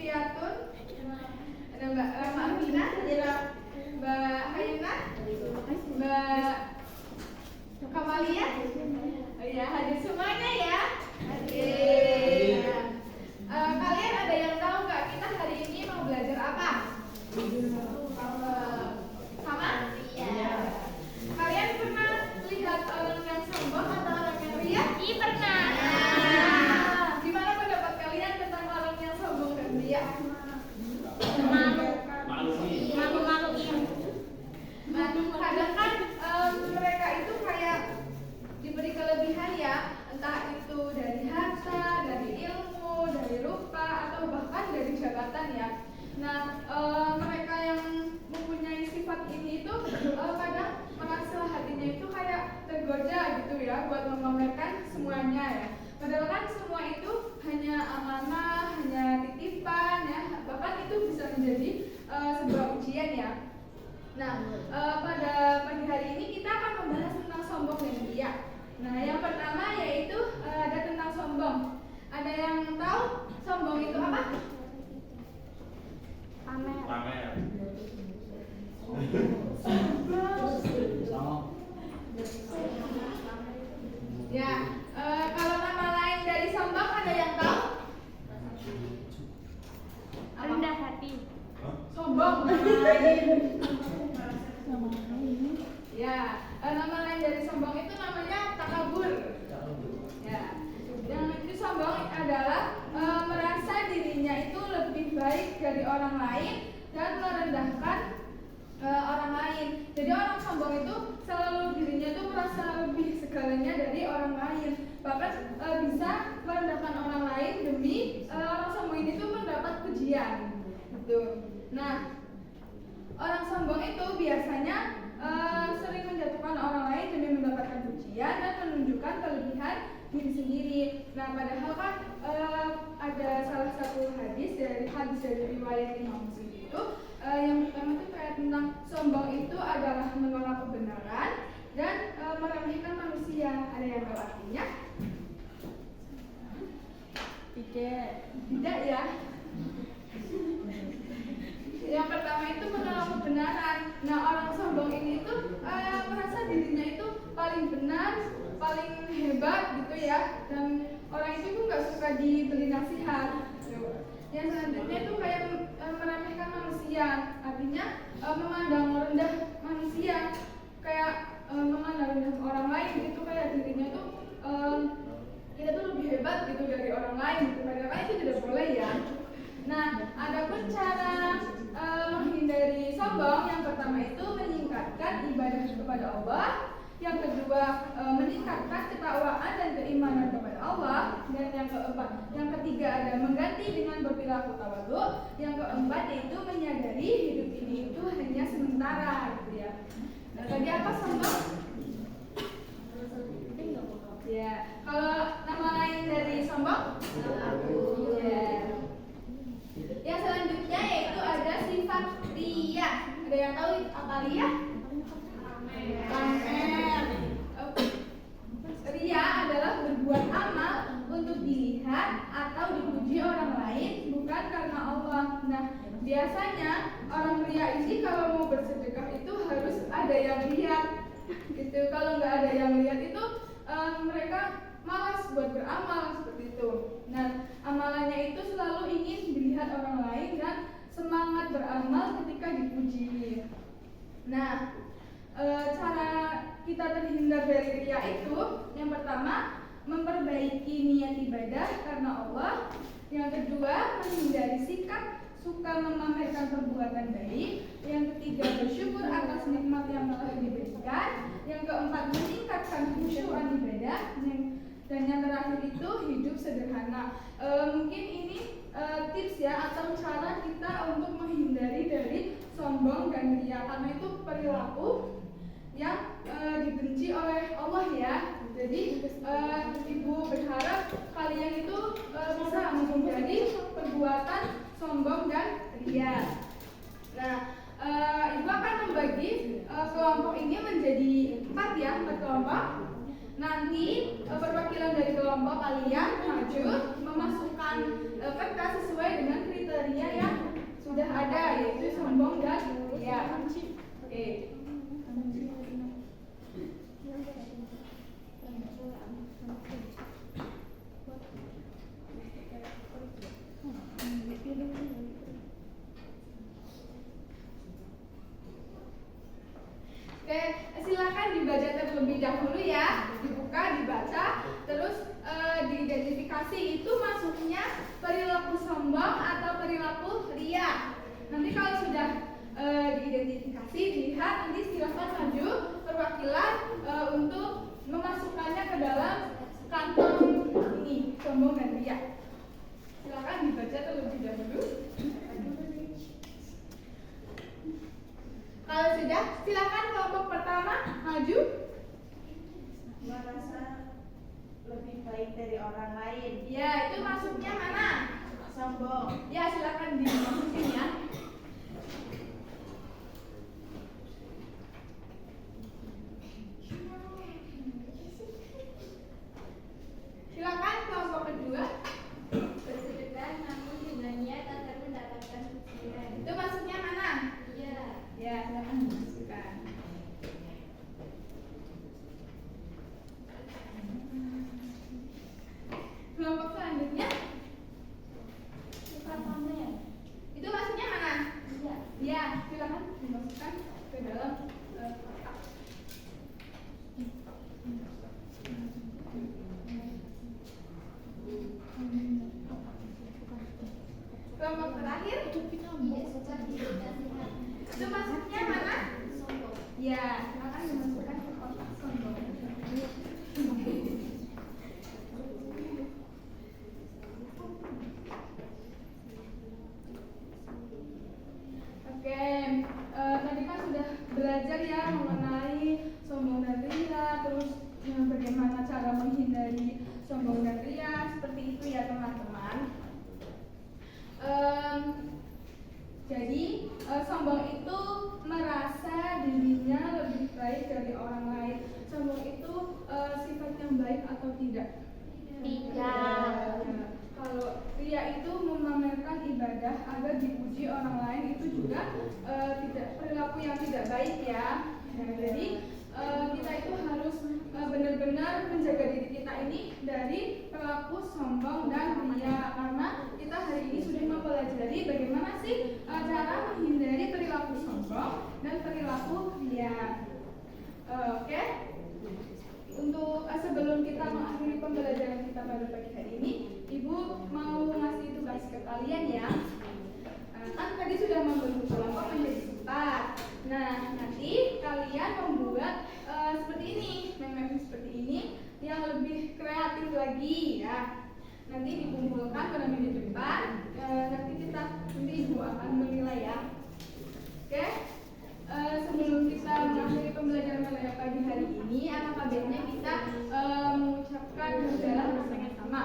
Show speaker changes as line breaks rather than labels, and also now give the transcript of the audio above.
Lutfiatun, ada Mbak Amina, Mbak Hayuna, Mbak Kamalia. Oh ya, hadir semuanya ya. Hadir. Kalian ada yang tahu nggak kita hari ini mau belajar apa? Sama? Iya. Kalian pernah lihat orang yang sombong atau orang yang ria? Iya pernah. Gimana pendapat kalian tentang orang yang sombong dan ria? Kadang kan mereka itu kayak diberi kelebihan ya, entah itu dari harta, dari ilmu, dari rupa, atau bahkan dari jabatan ya. Nah, mereka yang mempunyai sifat ini itu kadang merasa hatinya itu kayak tergoda gitu ya buat memamerkan semuanya ya. Padahal kan semua itu hanya amanah, hanya titipan ya, bahkan itu bisa menjadi sebuah ujian ya. Nah, pada pagi hari ini kita akan membahas tentang sombong dan ria. Nah, yang pertama yaitu ada tentang sombong. Ada yang tahu sombong itu apa? Pamer. Ya, kalau nama lain dari sombong ada yang tahu? Rendah hati. Sombong. Ya, nama lain dari sombong itu namanya takabur. Ya, yang itu sombong adalah merasa dirinya itu lebih baik dari orang lain dan merendahkan orang lain. Jadi orang sombong itu selalu dirinya itu merasa lebih segalanya dari orang lain. Bahkan bisa merendahkan orang lain demi orang sombong ini tuh mendapat pujian. Gitu. Nah, orang sombong itu biasanya sering menjatuhkan orang lain demi mendapatkan pujian dan menunjukkan kelebihan diri sendiri. Nah, padahal kan ada salah satu hadis dari riwayat Imam Muslim itu yang pertama itu kayak tentang sombong itu adalah menolak kebenaran dan meremehkan manusia. Ada yang tahu artinya? Tidak ya. Yang pertama itu menolak kebenaran. Nah, orang sombong ini tuh merasa dirinya itu paling benar, paling hebat gitu ya. Dan orang itu tuh nggak suka diberi nasihat. Gitu. Yang selanjutnya itu kayak meremehkan manusia, artinya memandang rendah manusia, kayak memandang rendah orang lain gitu, kayak dirinya tuh kita tuh lebih hebat gitu dari orang lain gitu. Padahal itu tidak boleh ya. Nah, adapun cara menghindari sombong, yang pertama itu meningkatkan ibadah kepada Allah, yang kedua meningkatkan ketakwaan dan keimanan kepada Allah, dan yang ketiga ada mengganti dengan berperilaku tawadhu, yang keempat yaitu menyadari hidup ini itu hanya sementara gitu ya. Nah, tadi apa sombong? Ya, kalau nama lain dari sombong? Ya. Yang selanjutnya yaitu ada sifat ria. Ada yang tahu apa ria? Pamer. Ria adalah berbuat amal untuk dilihat atau dipuji orang lain, bukan karena Allah. Nah, biasanya orang ria ini kalau mau bersedekah itu harus ada yang lihat. Gitu. Kalau nggak ada yang lihat itu mereka malas buat beramal seperti itu. Nah, amalannya itu selalu ingin dilihat orang lain dan semangat beramal ketika dipuji. Nah, cara kita terhindar dari ria itu, yang pertama memperbaiki niat ibadah karena Allah. Yang kedua menghindari sikap suka memamerkan perbuatan baik. Yang ketiga bersyukur atas nikmat yang telah diberikan. Yang keempat meningkatkan khusyukan ibadah. Dan yang terakhir itu hidup sederhana. Mungkin ini tips ya atau cara kita untuk menghindari dari sombong dan ria, karena itu perilaku yang dibenci oleh Allah ya. Jadi Ibu berharap kalian itu bisa menghindari perbuatan sombong dan ria. Nah, Ibu akan membagi kelompok ini menjadi 4 kelompok. Nanti perwakilan dari kelompok kalian maju memasukkan kertas sesuai dengan kriteria dulu ya, dibuka, dibaca, terus diidentifikasi itu masuknya perilaku sombong atau perilaku ria. Nanti kalau sudah diidentifikasi, dilihat, nanti silakan maju perwakilan untuk memasukkannya ke dalam kantong ini, sombong dan ria. Silakan dibaca terlebih dahulu. Kalau sudah, silakan kelompok pertama maju.
Merasa lebih baik dari orang lain.
Ya, itu masuknya mana?
Sombong.
Ya, silakan dimasukin ya. Silakan kelompok kedua.
Bersedekah namun dengan niat agar mendapatkan pujian.
Itu masuknya mana?
Iya.
Ya, silakan dimasukkan. Kelompok selanjutnya.
Suka pamer.
Itu masuknya mana?
Iya.
Ya, silakan dimasukkan ke dalam kotak. Kelompok terakhir.
Iya, suka diri nasihat.
Itu masuknya mana?
Sombong.
Ya, silakan dimasukkan ke kotak sombong. Oke, tadi kan sudah belajar ya mengenai sombong dan ria, terus bagaimana cara menghindari sombong dan ria, seperti itu ya teman-teman. Jadi sombong itu merasa dirinya lebih baik dari orang lain. Sombong itu sifat yang baik atau tidak?
Tidak.
Kalau ria itu memamerkan ibadah agar dipuji orang lain, itu juga tidak perilaku yang tidak baik ya. Nah, jadi kita itu harus benar-benar menjaga diri kita ini dari perilaku sombong dan ria, karena kita hari ini sudah mempelajari bagaimana sih cara menghindari perilaku sombong dan perilaku ria. Oke. Untuk sebelum kita mengakhiri pembelajaran kita pada pagi hari ini, Ibu mau ngasih tugas ke kalian ya. Kan tadi sudah membentuk kelompok menjadi 4. Nah, nanti kalian membuat seperti ini, meme seperti ini yang lebih kreatif lagi ya. Nanti dikumpulkan pada minggu depan. Nanti Ibu akan menilai ya. Oke. Sebelum kita mengakhiri pembelajaran pada pagi hari ini, alangkah baiknya kita mengucapkan hamdalah bersama-sama.